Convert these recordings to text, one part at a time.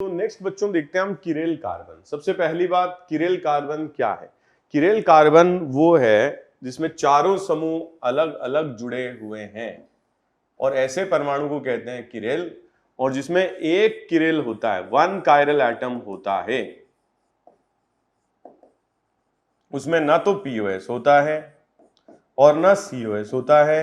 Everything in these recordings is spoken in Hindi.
तो नेक्स्ट बच्चों देखते हैं हम किरेल कार्बन। सबसे पहली बात, किरेल कार्बन क्या है? किरेल कार्बन वो है जिसमें चारों समूह अलग अलग जुड़े हुए हैं और ऐसे परमाणु को कहते हैं किरेल, और जिसमें एक किरेल होता है, वन कायरल एटम होता है, उसमें ना तो पीओएस होता है और ना सीओएस होता है,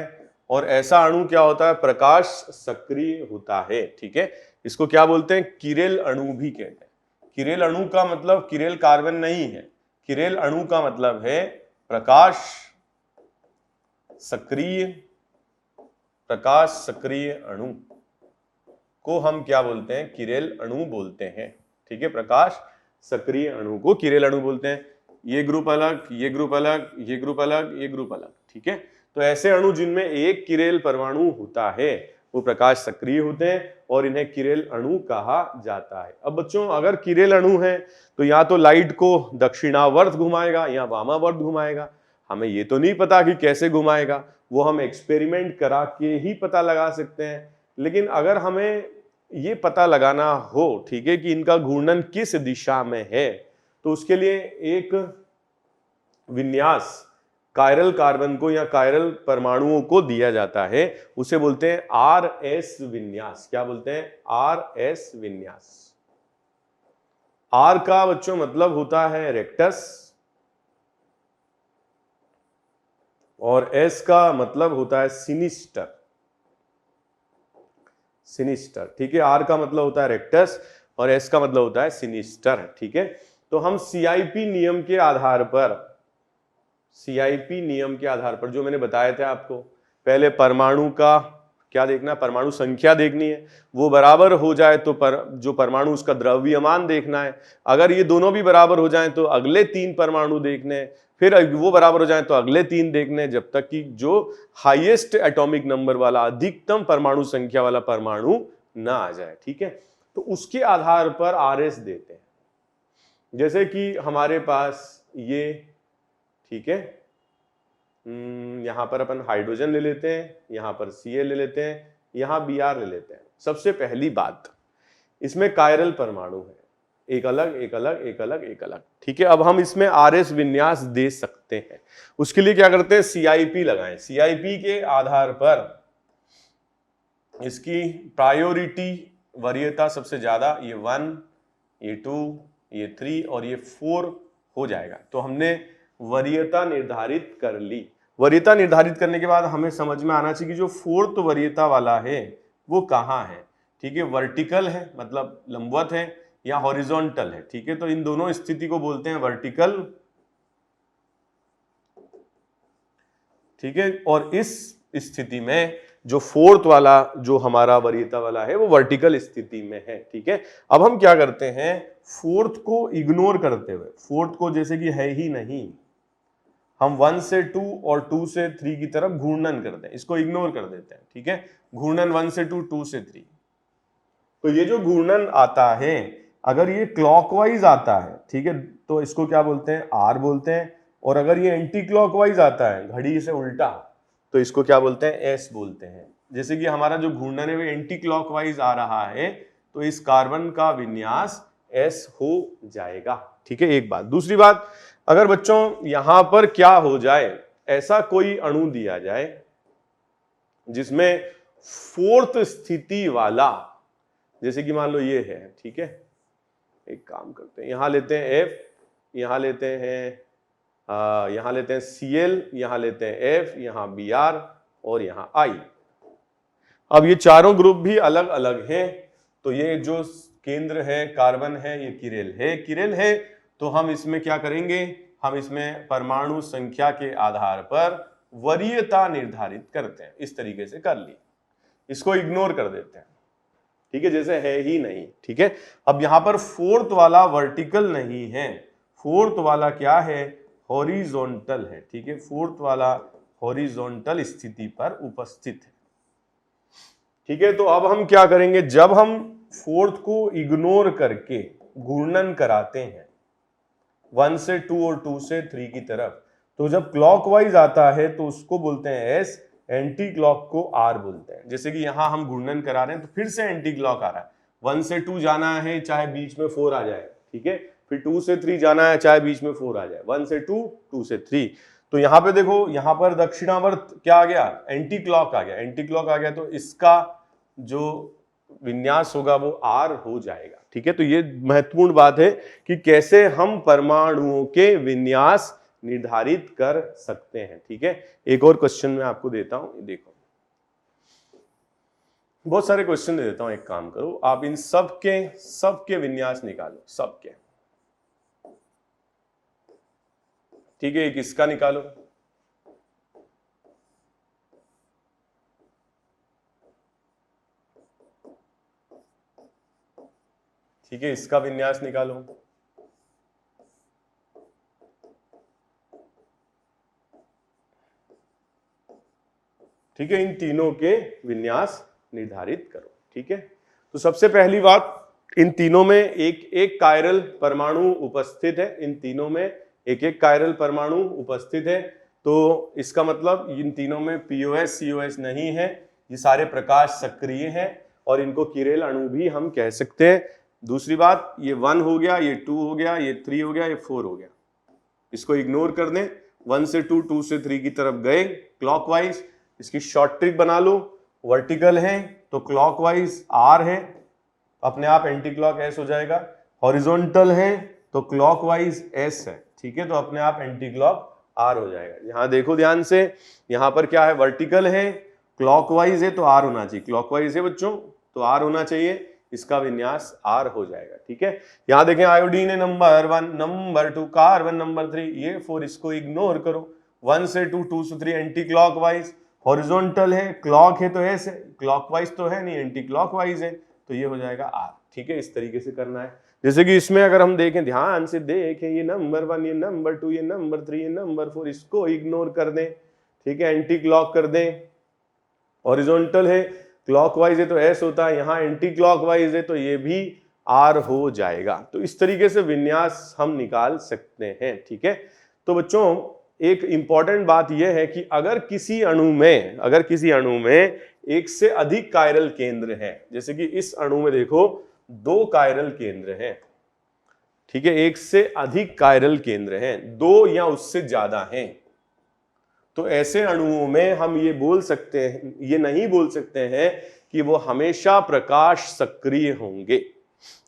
और ऐसा अणु क्या होता है? प्रकाश सक्रिय होता है। ठीक है, इसको क्या बोलते हैं? किरेल अणु भी कहते हैं। किरेल अणु का मतलब किरेल कार्बन नहीं है, किरेल अणु का मतलब है प्रकाश सक्रिय, प्रकाश सक्रिय अणु को हम क्या बोलते हैं? किरेल अणु बोलते हैं। ठीक है, प्रकाश सक्रिय अणु को किरेल अणु बोलते हैं। ये ग्रुप अलग, ये ग्रुप अलग, ये ग्रुप अलग, ये ग्रुप अलग। ठीक है, तो ऐसे अणु जिनमें एक किरेल परमाणु होता है वो प्रकाश सक्रिय होते हैं और इन्हें किरेल अणु कहा जाता है। अब बच्चों, अगर किरेल अणु है तो या तो लाइट को दक्षिणावर्त घुमाएगा या वामावर्त घुमाएगा। हमें ये तो नहीं पता कि कैसे घुमाएगा, वो हम एक्सपेरिमेंट करा के ही पता लगा सकते हैं। लेकिन अगर हमें ये पता लगाना हो, ठीक है, कि इनका घूर्णन किस दिशा में है, तो उसके लिए एक विन्यास कायरल कार्बन को या कायरल परमाणुओं को दिया जाता है, उसे बोलते हैं आरएस विन्यास। क्या बोलते हैं? आरएस विन्यास। आर का बच्चों मतलब होता है रेक्टस और एस का मतलब होता है सिनिस्टर। सिनिस्टर, ठीक है, आर का मतलब होता है रेक्टस और एस का मतलब होता है सिनिस्टर। ठीक है, तो हम सीआईपी नियम के आधार पर, सीआईपी नियम के आधार पर जो मैंने बताया था आपको, पहले परमाणु का क्या देखना, परमाणु संख्या देखनी है, वो बराबर हो जाए तो जो परमाणु उसका द्रव्यमान देखना है। अगर ये दोनों भी बराबर हो जाएं तो अगले 3 परमाणु देखने हैं, फिर वो बराबर हो जाएं तो अगले 3 देखने हैं, जब तक कि जो हाईएस्ट एटॉमिक नंबर वाला, अधिकतम परमाणु संख्या वाला परमाणु ना आ जाए। ठीक है, तो उसके आधार पर आरएस देते हैं। जैसे कि हमारे पास ये, ठीक है, यहां पर अपन हाइड्रोजन ले लेते हैं, यहां पर Cl ले लेते हैं, यहां Br ले लेते हैं। सबसे पहली बात, इसमें कायरल परमाणु है, एक अलग एक अलग एक अलग एक अलग। ठीक है, अब हम इसमें आरएस विन्यास दे सकते हैं। उसके लिए क्या करते हैं? सीआईपी लगाएं। सीआईपी के आधार पर इसकी प्रायोरिटी, वरीयता सबसे ज्यादा, ये 1, ये 2, ये 3 और ये 4 हो जाएगा। तो हमने वरीयता निर्धारित कर ली। वरीयता निर्धारित करने के बाद हमें समझ में आना चाहिए कि जो 4th वरीयता वाला है वो कहाँ है। ठीक है, वर्टिकल है मतलब लंबवत है या हॉरिजॉन्टल है। ठीक है, तो इन दोनों स्थिति को बोलते हैं वर्टिकल। ठीक है, और इस स्थिति में जो 4th वाला, जो हमारा वरीयता वाला है, वो वर्टिकल स्थिति में है। ठीक है, अब हम क्या करते हैं? 4th को इग्नोर करते हुए, 4th को जैसे कि है ही नहीं, हम 1 से 2 और 2 से 3 की तरफ घूर्णन करते हैं, इसको इग्नोर कर देते हैं। ठीक है, घूर्णन 1 से 2, 2 से 3। तो ये जो घूर्णन आता है, अगर ये क्लॉकवाइज आता है, ठीक है, तो इसको क्या बोलते हैं? आर बोलते हैं। और अगर ये एंटी क्लॉकवाइज आता है, घड़ी से उल्टा, तो इसको क्या बोलते हैं? एस बोलते हैं। जैसे कि हमारा जो घूर्णन है वो एंटी क्लॉकवाइज आ रहा है, तो इस कार्बन का विन्यास एस हो जाएगा। ठीक है, एक बात। दूसरी बात, अगर बच्चों यहां पर क्या हो जाए, ऐसा कोई अणु दिया जाए जिसमें 4th स्थिति वाला, जैसे कि मान लो ये है, ठीक है, एक काम करते हैं, यहां लेते हैं F, यहां लेते हैं यहां लेते हैं Cl, यहां लेते हैं F, यहां Br और यहां I। अब ये चारों ग्रुप भी अलग अलग हैं, तो ये जो केंद्र है कार्बन है, ये किरेल है। किरेल है तो हम इसमें क्या करेंगे? हम इसमें परमाणु संख्या के आधार पर वरीयता निर्धारित करते हैं। इस तरीके से कर ली, इसको इग्नोर कर देते हैं। ठीक है, जैसे है ही नहीं। ठीक है, अब यहां पर 4th वाला वर्टिकल नहीं है, 4th वाला क्या है? हॉरिजॉन्टल है। ठीक है, 4th वाला हॉरिजॉन्टल स्थिति पर उपस्थित है। ठीक है, तो अब हम क्या करेंगे? जब हम 4th को इग्नोर करके घूर्णन कराते हैं 1 से 2 और 2 से 3 की तरफ, तो जब क्लॉकवाइज आता है तो उसको बोलते हैं एस, एंटी क्लॉक को आर बोलते हैं। जैसे कि यहां हम घूर्णन करा रहे हैं तो फिर से एंटी क्लॉक आ रहा है, 1 से 2 जाना है चाहे बीच में 4 आ जाए, ठीक है। फिर 2 से 3 जाना है चाहे बीच में 4 आ जाए, 1 से 2, 2 से 3। तो यहाँ पे देखो, यहाँ पर दक्षिणावर्त क्या आ गया, एंटी क्लॉक आ गया, एंटी क्लॉक आ गया, तो इसका जो विन्यास होगा वो आर हो जाएगा, ठीक है। तो ये महत्वपूर्ण बात है कि कैसे हम परमाणुओं के विन्यास निर्धारित कर सकते हैं, ठीक है। एक और क्वेश्चन मैं आपको देता हूं, देखो बहुत सारे क्वेश्चन दे देता हूं, एक काम करो आप इन सबके विन्यास निकालो, सबके, ठीक है। एक इसका निकालो, ठीक है, इसका विन्यास निकालो, ठीक है। इन तीनों के विन्यास निर्धारित करो, ठीक है। तो सबसे पहली बात, इन तीनों में एक एक कायरल परमाणु उपस्थित है, इन तीनों में एक एक कायरल परमाणु उपस्थित है। तो इसका मतलब इन तीनों में पीओएस सीओएस नहीं है, ये सारे प्रकाश सक्रिय हैं और इनको किरेल अणु भी हम कह सकते हैं। दूसरी बात, ये 1 हो गया, ये 2 हो गया, ये 3 हो गया, ये 4 हो गया, इसको इग्नोर कर दें। 1 से 2, 2 से 3 की तरफ गए क्लॉकवाइज। इसकी शॉर्ट ट्रिक बना लो, वर्टिकल है तो क्लॉकवाइज आर है, अपने आप एंटी क्लॉक एस हो जाएगा। हॉरिजॉन्टल है तो क्लॉकवाइज एस है, ठीक है, तो अपने आप एंटी क्लॉक आर हो जाएगा। यहां देखो ध्यान से, यहां पर क्या है, वर्टिकल है, क्लॉकवाइज है तो आर होना चाहिए, क्लॉकवाइज है बच्चों तो आर होना चाहिए, इसका विन्यास आर हो जाएगा, ठीक है। यहां देखें, आयोडीन है नंबर 1, नंबर 2 कार्बन, नंबर 3 ये 4, इसको इग्नोर करो। 1 से 2, 2 से 3 एंटी क्लॉकवाइज, हॉरिजॉन्टल है, क्लॉक है तो एस है, क्लॉकवाइज तो है नहीं, एंटी क्लॉकवाइज है, तो ये हो जाएगा आर, ठीक है। इस तरीके से करना है। जैसे कि इसमें अगर हम देखें, ध्यान से देखें, ये नंबर 1, ये नंबर 2, ये नंबर 3, ये नंबर 4, इसको इग्नोर कर दें, ठीक है, एंटी क्लॉक कर दें। हॉरिजॉन्टल है, क्लॉकवाइज है तो एस होता है, यहां एंटी क्लॉकवाइज है तो ये भी आर हो जाएगा। तो इस तरीके से विन्यास हम निकाल सकते हैं, ठीक है। तो बच्चों एक इंपॉर्टेंट बात यह है कि अगर किसी अणु में एक से अधिक कायरल केंद्र हैं, जैसे कि इस अणु में देखो 2 कायरल केंद्र हैं, ठीक है, एक से अधिक कायरल केंद्र हैं, 2 या उससे ज्यादा हैं, तो ऐसे अणुओं में हम ये बोल सकते हैं, ये नहीं बोल सकते हैं कि वो हमेशा प्रकाश सक्रिय होंगे।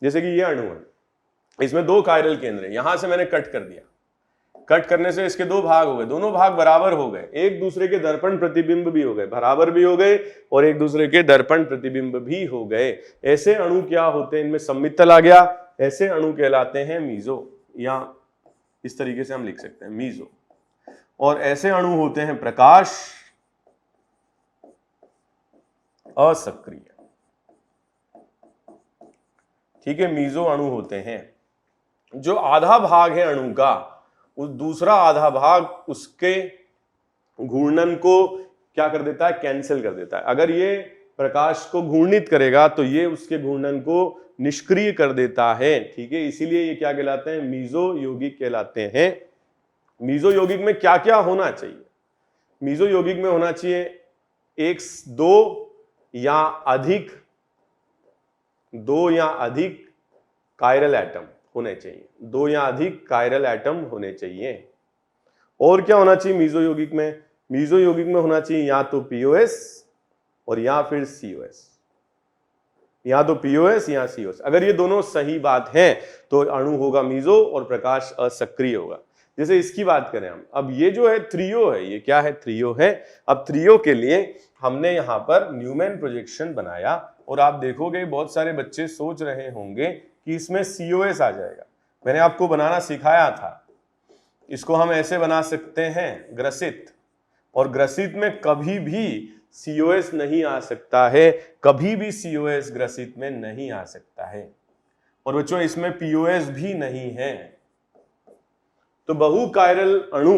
जैसे कि ये अणु है, इसमें 2 कायरल केंद्र हैं, यहां से मैंने कट कर दिया, कट करने से इसके 2 भाग हो गए, दोनों भाग बराबर हो गए, एक दूसरे के दर्पण प्रतिबिंब भी हो गए, बराबर भी हो गए और एक दूसरे के दर्पण प्रतिबिंब भी हो गए। ऐसे अणु क्या होते हैं, इनमें सममितल आ गया, ऐसे अणु कहलाते हैं मीजो, या इस तरीके से हम लिख सकते हैं मीजो। और ऐसे अणु होते हैं प्रकाश असक्रिय, ठीक है, मीजो अणु होते हैं। जो आधा भाग है अणु का, उस दूसरा आधा भाग उसके घूर्णन को क्या कर देता है, कैंसिल कर देता है। अगर ये प्रकाश को घूर्णित करेगा तो ये उसके घूर्णन को निष्क्रिय कर देता है, ठीक है, इसीलिए ये क्या कहलाते हैं, मीजो यौगिक कहलाते हैं। मीजो यौगिक में क्या क्या होना चाहिए, मीजो यौगिक में होना चाहिए 1, 2 या अधिक कायरल एटम होने चाहिए, 2 या अधिक कायरल एटम होने चाहिए। और क्या होना चाहिए मीजो यौगिक में, मीजो यौगिक में होना चाहिए या तो पीओएस और या फिर सीओएस, या तो पीओएस या सीओएस। अगर ये दोनों सही बात है तो अणु होगा मीजो और प्रकाश असक्रिय होगा। जैसे इसकी बात करें हम, अब ये जो है थ्रियो है, ये क्या है, थ्रियो है। अब थ्रियो के लिए हमने यहां पर न्यूमैन प्रोजेक्शन बनाया और आप देखोगे बहुत सारे बच्चे सोच रहे होंगे कि इसमें सीओएस आ जाएगा। मैंने आपको बनाना सिखाया था, इसको हम ऐसे बना सकते हैं ग्रसित, और ग्रसित में कभी भी सीओएस नहीं आ सकता है, कभी भी सीओएस ग्रसित में नहीं आ सकता है। और बच्चों इसमें पीओएस भी नहीं है, तो बहुकायरल अणु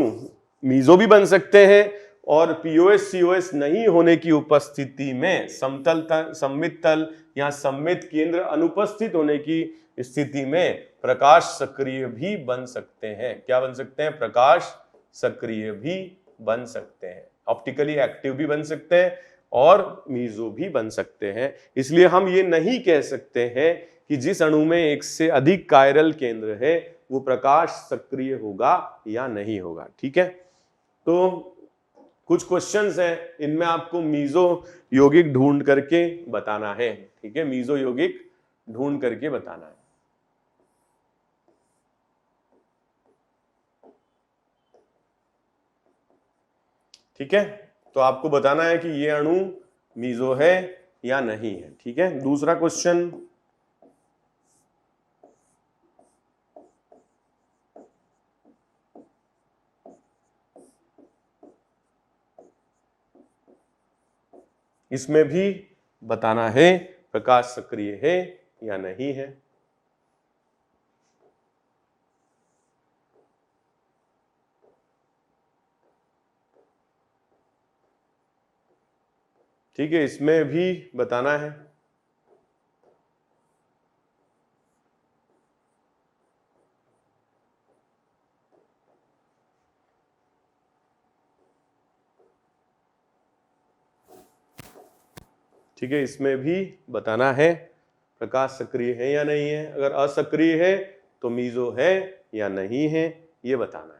मीजो भी बन सकते हैं और पीओएस सीओएस नहीं होने की उपस्थिति में, सममित तल या सममित केंद्र अनुपस्थित होने की स्थिति में प्रकाश सक्रिय भी बन सकते हैं। क्या बन सकते हैं, प्रकाश सक्रिय भी बन सकते हैं, ऑप्टिकली एक्टिव भी बन सकते हैं और मीजो भी बन सकते हैं। इसलिए हम ये नहीं कह सकते हैं कि जिस अणु में एक से अधिक कायरल केंद्र है वो प्रकाश सक्रिय होगा या नहीं होगा। ठीक है, तो कुछ क्वेश्चंस हैं, इनमें आपको मीजो यौगिक ढूंढ करके बताना है। ठीक है, मीजो यौगिक ढूंढ करके बताना है। ठीक है, तो आपको बताना है कि ये अणु मीजो है या नहीं है। ठीक है, दूसरा क्वेश्चन, इसमें भी बताना है प्रकाश सक्रिय है या नहीं है। ठीक है, इसमें भी बताना है। ठीक है, इसमें भी बताना है प्रकाश सक्रिय है या नहीं है। अगर असक्रिय है तो मीजो है या नहीं है, ये बताना है।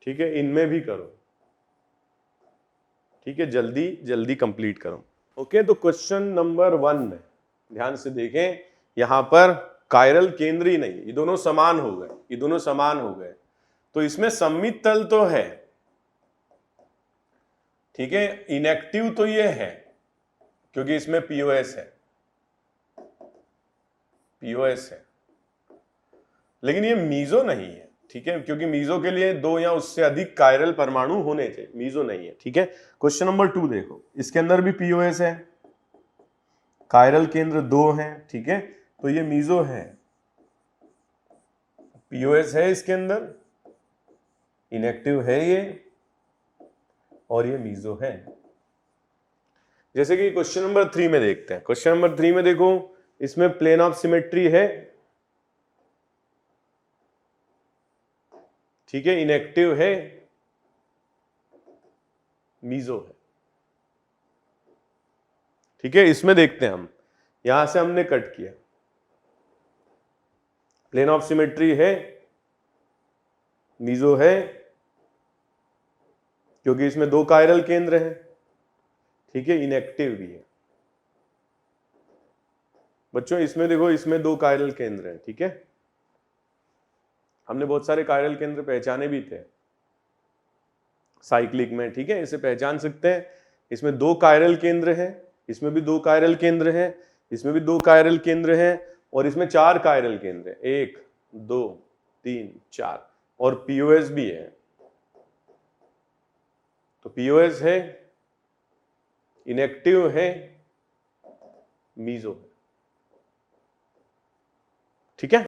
ठीक है, इनमें भी करो। ठीक है, जल्दी जल्दी कंप्लीट करो। ओके, तो क्वेश्चन नंबर 1 में ध्यान से देखें, यहां पर कायरल केंद्र ही नहीं, ये दोनों समान हो गए, ये दोनों समान हो गए, तो इसमें सममित तल तो है। ठीक है, इनएक्टिव तो ये है क्योंकि इसमें पीओएस है, पीओएस है, लेकिन ये मीजो नहीं है। ठीक है, क्योंकि मीजो के लिए 2 या उससे अधिक कायरल परमाणु होने चाहिए, मीजो नहीं है। ठीक है, क्वेश्चन नंबर 2 देखो, इसके अंदर भी पीओएस है, कायरल केंद्र 2 हैं। ठीक है, तो ये मीजो है, पीओएस है इसके अंदर, इनएक्टिव है ये, और ये मीजो है। जैसे कि क्वेश्चन नंबर 3 में देखते हैं। क्वेश्चन नंबर 3 में देखो, इसमें प्लेन ऑफ सिमेट्री है। ठीक है, इनएक्टिव है, मीजो है। ठीक है, इसमें देखते हैं हम, यहां से हमने कट किया, प्लेन ऑफ सिमेट्री है, मीजो है, क्योंकि इसमें 2 कायरल केंद्र हैं। ठीक है, इनएक्टिव भी है। बच्चों इसमें देखो, इसमें 2 कायरल केंद्र हैं। ठीक है, हमने बहुत सारे कायरल केंद्र पहचाने भी थे साइक्लिक में। ठीक है, इसे पहचान सकते हैं। इसमें 2 कायरल केंद्र हैं, इसमें भी 2 कायरल केंद्र हैं, इसमें भी 2 कायरल केंद्र हैं, और इसमें 4 कायरल केंद्र हैं, 1 2 3 4, और पीओएस भी है। तो पीओएस है, इनएक्टिव है, मीजो है। ठीक है,